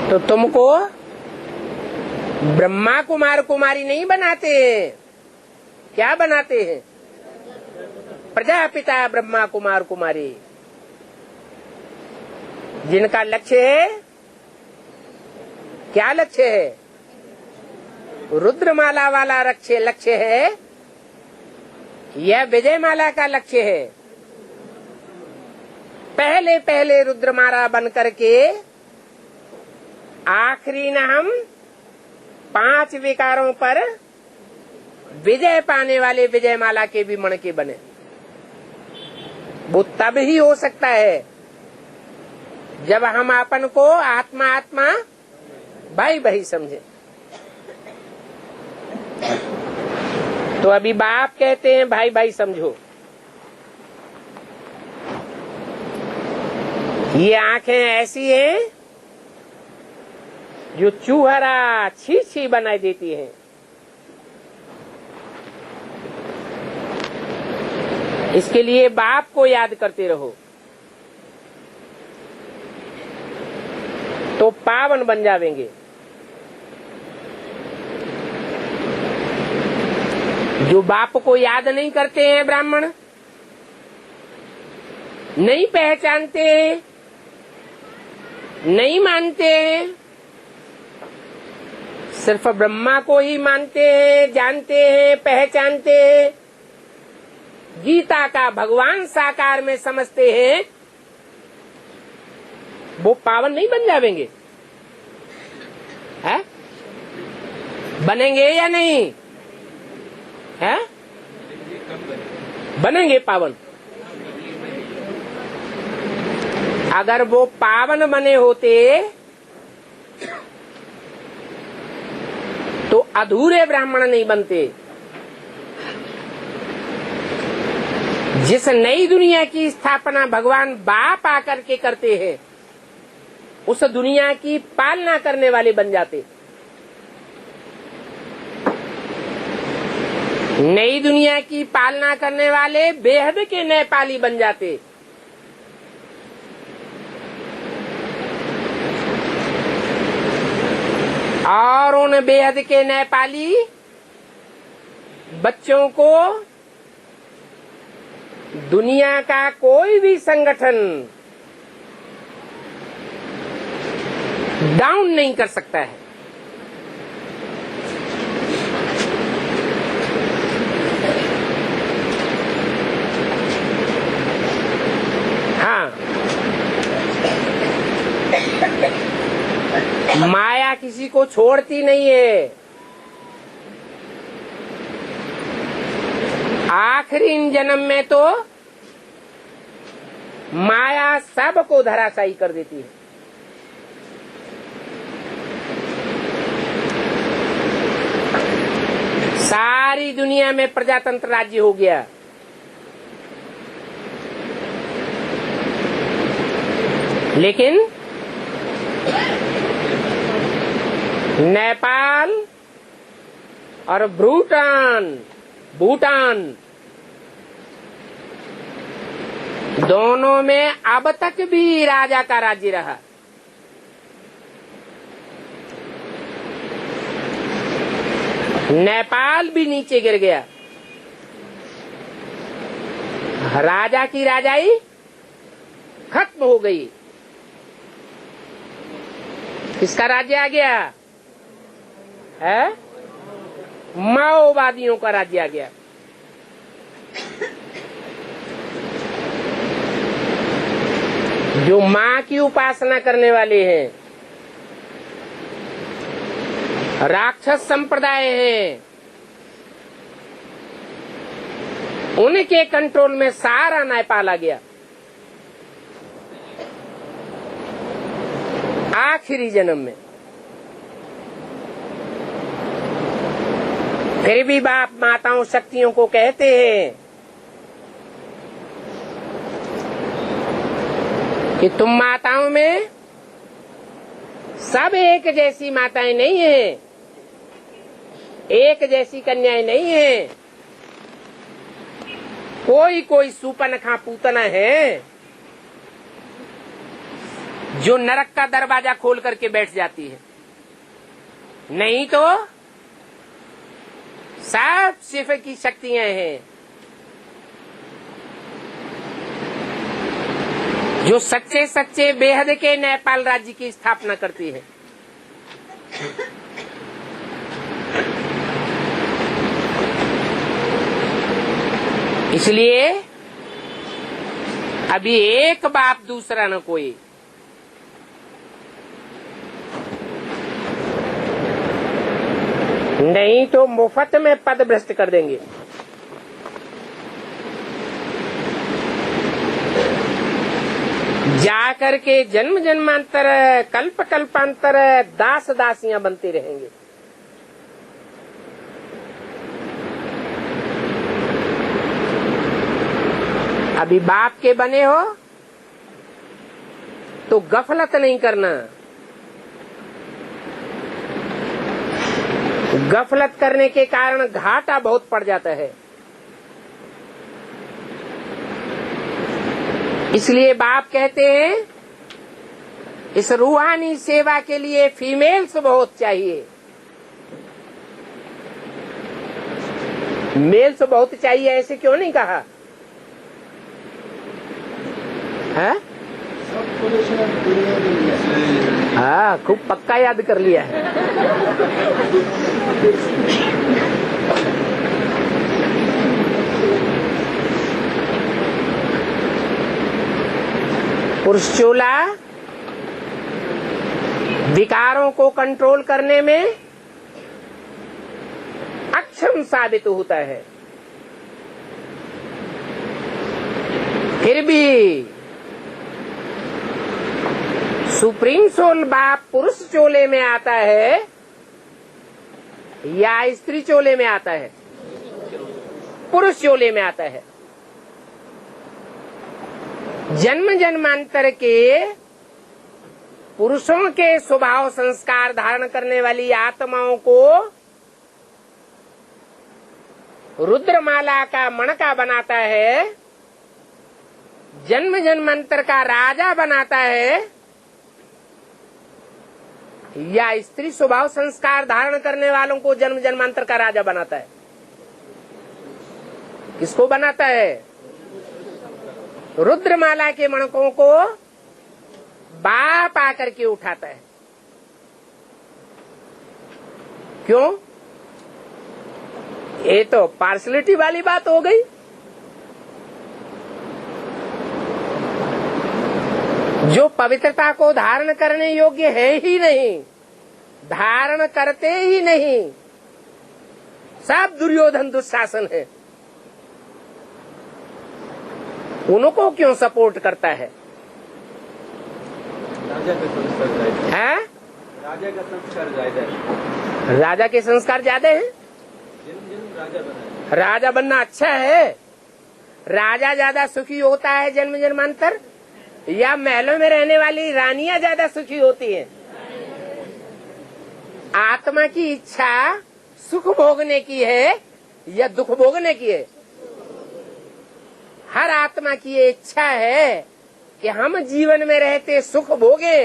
तो तुमको ब्रह्मा कुमार कुमारी नहीं बनाते हैं। क्या बनाते हैं? प्रजापिता ब्रह्मा कुमार कुमारी, जिनका लक्ष्य है, क्या लक्ष्य है? रुद्रमाला वाला लक्ष्य है, यह विजयमाला का लक्ष्य है। पहले पहले रुद्रमाला बन करके आखिरी न हम 5 विकारों पर विजय पाने वाले विजयमाला के भी मण के बने। वो तब ही हो सकता है जब हम अपन को आत्मा आत्मा भाई भाई समझे। तो अभी बाप कहते हैं भाई भाई समझो। ये आंखें ऐसी हैं जो चूहरा छी छी बनाई देती हैं। इसके लिए बाप को याद करते रहो तो पावन बन जावेंगे। जो बाप को याद नहीं करते हैं ब्राह्मण, नहीं पहचानते, नहीं मानते, सिर्फ ब्रह्मा को ही मानते हैं, जानते हैं, पहचानते हैं, गीता का भगवान साकार में समझते हैं, वो पावन नहीं बन जाएंगे? है? बनेंगे या नहीं? है? बनेंगे पावन। अगर वो पावन बने होते तो अधूरे ब्राह्मण नहीं बनते। जिस नई दुनिया की स्थापना भगवान बाप आकर के करते हैं, उस दुनिया की पालना करने वाले बन जाते। नई दुनिया की पालना करने वाले बेहद के न्यायपाली बन जाते। और उन बेहद के न्यायपाली बच्चों को दुनिया का कोई भी संगठन डाउन नहीं कर सकता है। हाँ, माया किसी को छोड़ती नहीं है। आखिरी जन्म में तो माया सबको धराशायी कर देती है। सारी दुनिया में प्रजातंत्र राज्य हो गया। लेकिन नेपाल और भूटान दोनों में अब तक भी राजा का राज्य रहा। नेपाल भी नीचे गिर गया। राजा की राजाई खत्म हो गई। किसका राज्य आ गया है? माओवादियों का राज्य आ गया। जो माँ की उपासना करने वाले हैं, राक्षस संप्रदाय हैं, उनके कंट्रोल में सारा नेपाल आ गया। आखिरी जन्म में फिर भी बाप माताओं शक्तियों को कहते हैं कि तुम माताओं में सब एक जैसी माताएं नहीं हैं, एक जैसी कन्याएं नहीं हैं। कोई सूपनखा पूतना है जो नरक का दरवाजा खोल करके बैठ जाती है। नहीं तो सब शिव की शक्तियां हैं जो सच्चे सच्चे बेहद के नेपाल राज्य की स्थापना करती है। इसलिए अभी एक बाप दूसरा न कोई। नहीं तो मुफ्त में पद भ्रष्ट कर देंगे। जाकर के जन्म जन्मांतर कल्प कल्पांतर दास दासियां बनते रहेंगे। अभी बाप के बने हो तो गफलत नहीं करना। गफलत करने के कारण घाटा बहुत पड़ जाता है। इसलिए बाप कहते हैं इस रूहानी सेवा के लिए फीमेल्स बहुत चाहिए, मेल्स बहुत चाहिए। ऐसे क्यों नहीं कहा? है? हाँ, खूब पक्का याद कर लिया है। पुरुष चोला विकारों को कंट्रोल करने में अक्षम साबित होता है। फिर भी सुप्रीम सोल बाप पुरुष चोले में आता है या स्त्री चोले में आता है? पुरुष चोले में आता है। जन्म जन्मांतर के पुरुषों के स्वभाव संस्कार धारण करने वाली आत्माओं को रुद्रमाला का मणका बनाता है, जन्म जन्मांतर का राजा बनाता है, या स्त्री स्वभाव संस्कार धारण करने वालों को जन्म जन्मांतर का राजा बनाता है? किसको बनाता है? रुद्रमाला के मणकों को बाप आकर के उठाता है। क्यों? ये तो पार्शलिटी वाली बात हो गई। जो पवित्रता को धारण करने योग्य है ही नहीं, धारण करते ही नहीं, सब दुर्योधन दुशासन है, उनको क्यों सपोर्ट करता है? राजा का संस्कार ज्यादा है? राजा का संस्कार ज्यादा है। राजा के संस्कार ज्यादा है। जन्म राजा बना। राजा बनना अच्छा है। राजा ज्यादा सुखी होता है जन्म जन्मांतर, या महलों में रहने वाली रानियां ज्यादा सुखी होती हैं? आत्मा की इच्छा सुख भोगने की है या दुख भोगने की है? हर आत्मा की ये इच्छा है कि हम जीवन में रहते सुख भोगे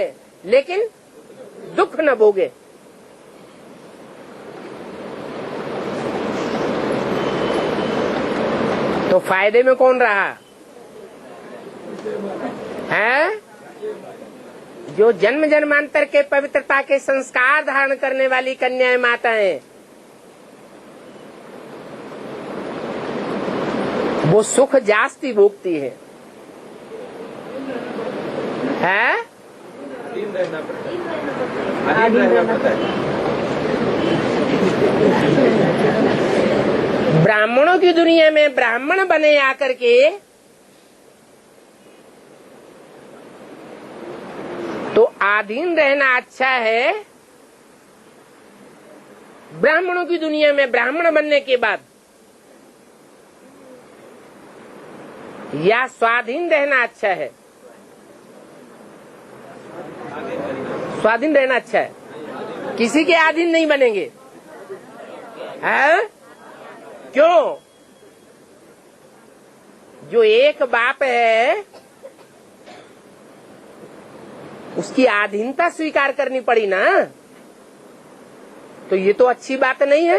लेकिन दुख न भोगे। तो फायदे में कौन रहा है? जो जन्म जन्मांतर के पवित्रता के संस्कार धारण करने वाली कन्याएं माताएं, वो सुख जास्ती भोगती है। अधीन रहना पड़ता है। अधीन रहना पड़ता है। ब्राह्मणों की दुनिया में ब्राह्मण बने आकर के तो आधीन रहना अच्छा है। ब्राह्मणों की दुनिया में ब्राह्मण बनने के बाद या स्वाधीन रहना अच्छा है? स्वाधीन रहना अच्छा है। किसी के अधीन नहीं बनेंगे, है? क्यों? जो एक बाप है उसकी अधीनता स्वीकार करनी पड़ी ना, तो ये तो अच्छी बात नहीं है,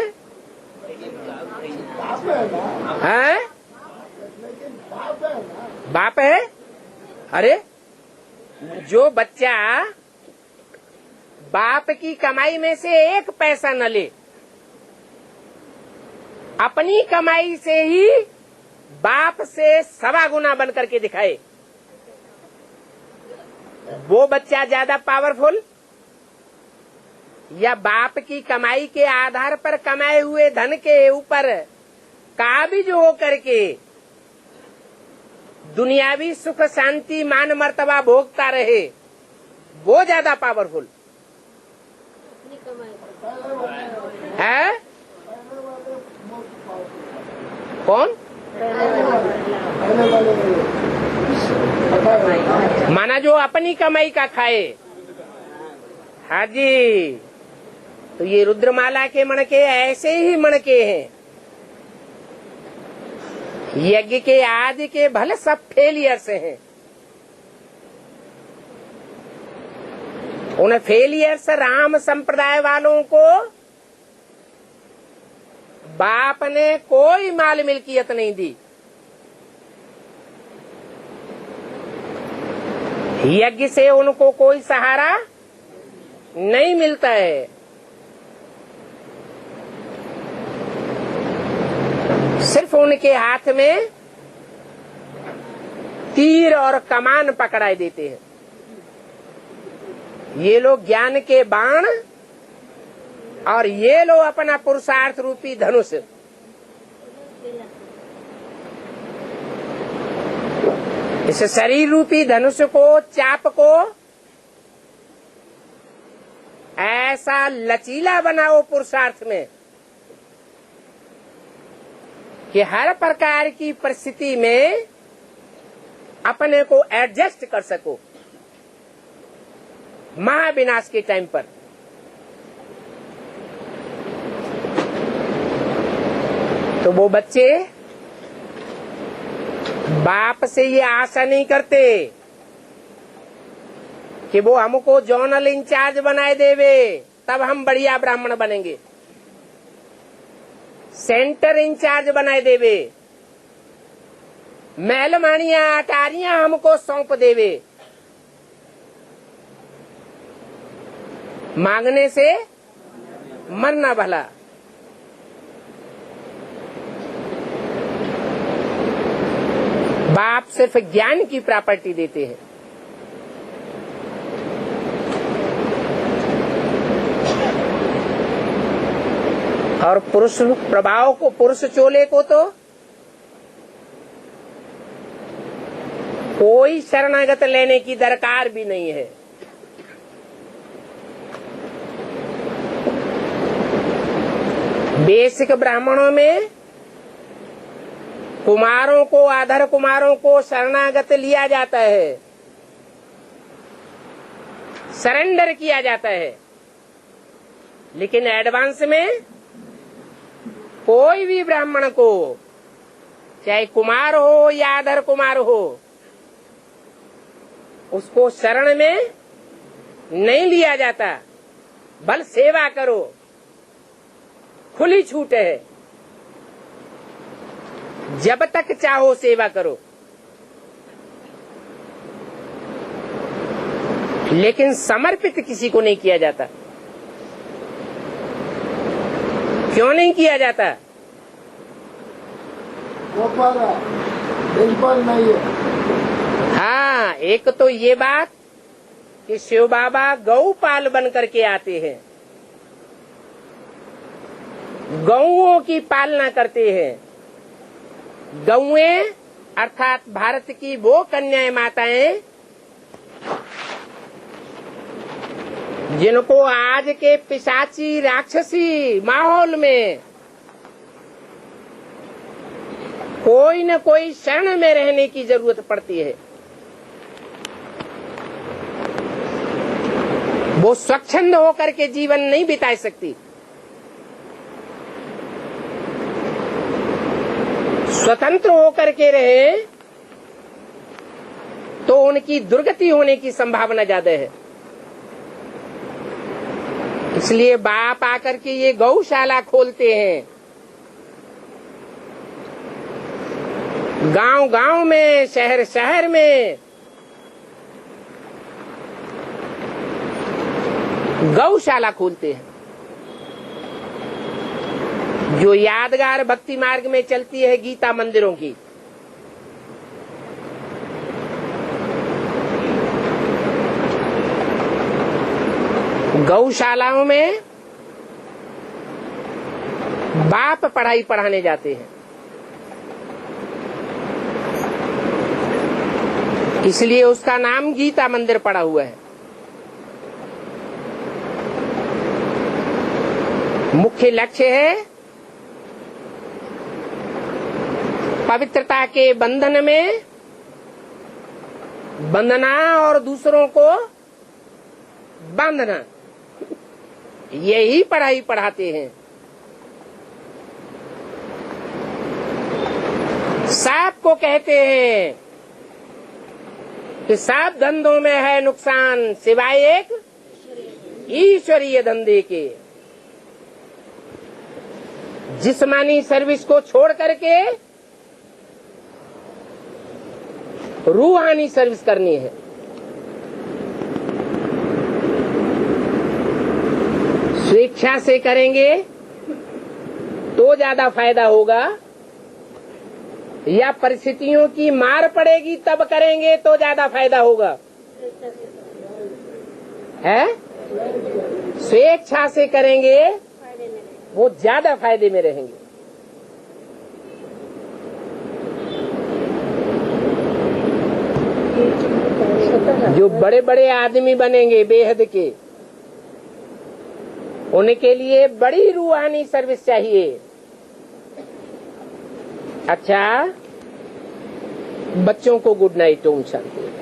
हैं? बाप है। अरे जो बच्चा बाप की कमाई में से एक पैसा न ले, अपनी कमाई से ही बाप से 1.25 गुना बन करके दिखाए, वो बच्चा ज्यादा पावरफुल या बाप की कमाई के आधार पर कमाए हुए धन के ऊपर काबिज हो करके दुनियावी सुख शांति मान मर्तबा भोगता रहे, वो ज्यादा पावरफुल है? कौन? माना जो अपनी कमाई का खाए। हाँ जी, तो ये रुद्रमाला के मणके ऐसे ही मणके हैं। यज्ञ के आदि के भले सब फेलियर से हैं, उन फेलियर से राम संप्रदाय वालों को बाप ने कोई माल मिल्कियत नहीं दी। यज्ञ से उनको कोई सहारा नहीं मिलता है। सिर्फ उनके हाथ में तीर और कमान पकड़ाई देते हैं। ये लोग ज्ञान के बाण और ये लोग अपना पुरुषार्थ रूपी धनुष। इस शरीर रूपी धनुष को, चाप को ऐसा लचीला बनाओ पुरुषार्थ में कि हर प्रकार की परिस्थिति में अपने को एडजस्ट कर सको। महाविनाश के टाइम पर तो वो बच्चे बाप से ये आशा नहीं करते कि वो हमको जोनल इंचार्ज बनाए देवे तब हम बढ़िया ब्राह्मण बनेंगे, सेंटर इंचार्ज बनाए देवे, महलमानियां अटारियां हमको सौंप देवे। मांगने से मरना भला। बाप सिर्फ ज्ञान की प्रॉपर्टी देते हैं। और पुरुष प्रभाव को, पुरुष चोले को तो कोई शरणागत लेने की दरकार भी नहीं है। बेसिक ब्राह्मणों में कुमारों को, आधर कुमारों को शरणागत लिया जाता है, सरेंडर किया जाता है। लेकिन एडवांस में कोई भी ब्राह्मण को, चाहे कुमार हो या आधर कुमार हो, उसको शरण में नहीं लिया जाता। बल सेवा करो, खुली छूट है, जब तक चाहो सेवा करो। लेकिन समर्पित किसी को नहीं किया जाता। क्यों नहीं किया जाता? बिल्कुल नहीं है। हाँ, एक तो ये बात कि शिव बाबा गौपाल बन करके आते हैं, गौओं की पालना करते हैं। गौएं अर्थात भारत की वो कन्याएं माताएं जिनको आज के पिशाची राक्षसी माहौल में कोई न कोई शरण में रहने की जरूरत पड़ती है, वो स्वच्छंद होकर के जीवन नहीं बिता सकती। स्वतंत्र होकर के रहे तो उनकी दुर्गति होने की संभावना ज्यादा है। इसलिए बाप आकर के ये गौशाला खोलते हैं। गांव गांव में, शहर शहर में गौशाला खोलते हैं, जो यादगार भक्ति मार्ग में चलती है गीता मंदिरों की। गौशालाओं में बाप पढ़ाई पढ़ाने जाते हैं। इसलिए उसका नाम गीता मंदिर पड़ा हुआ है। मुख्य लक्ष्य है पवित्रता के बंधन में बंधना और दूसरों को बांधना, यही पढ़ाई पढ़ाते हैं। सांप को कहते हैं कि सब धंधों में है नुकसान सिवाय एक ईश्वरीय धंधे के। जिस्मानी सर्विस को छोड़ करके रूहानी सर्विस करनी है। स्वेच्छा से करेंगे तो ज्यादा फायदा होगा, या परिस्थितियों की मार पड़ेगी तब करेंगे तो ज्यादा फायदा होगा? है स्वेच्छा से करेंगे वो ज्यादा फायदे में रहेंगे। जो बड़े बड़े आदमी बनेंगे बेहद के, उनके लिए बड़ी रूहानी सर्विस चाहिए। अच्छा, बच्चों को गुड नाइट, ओम शांति।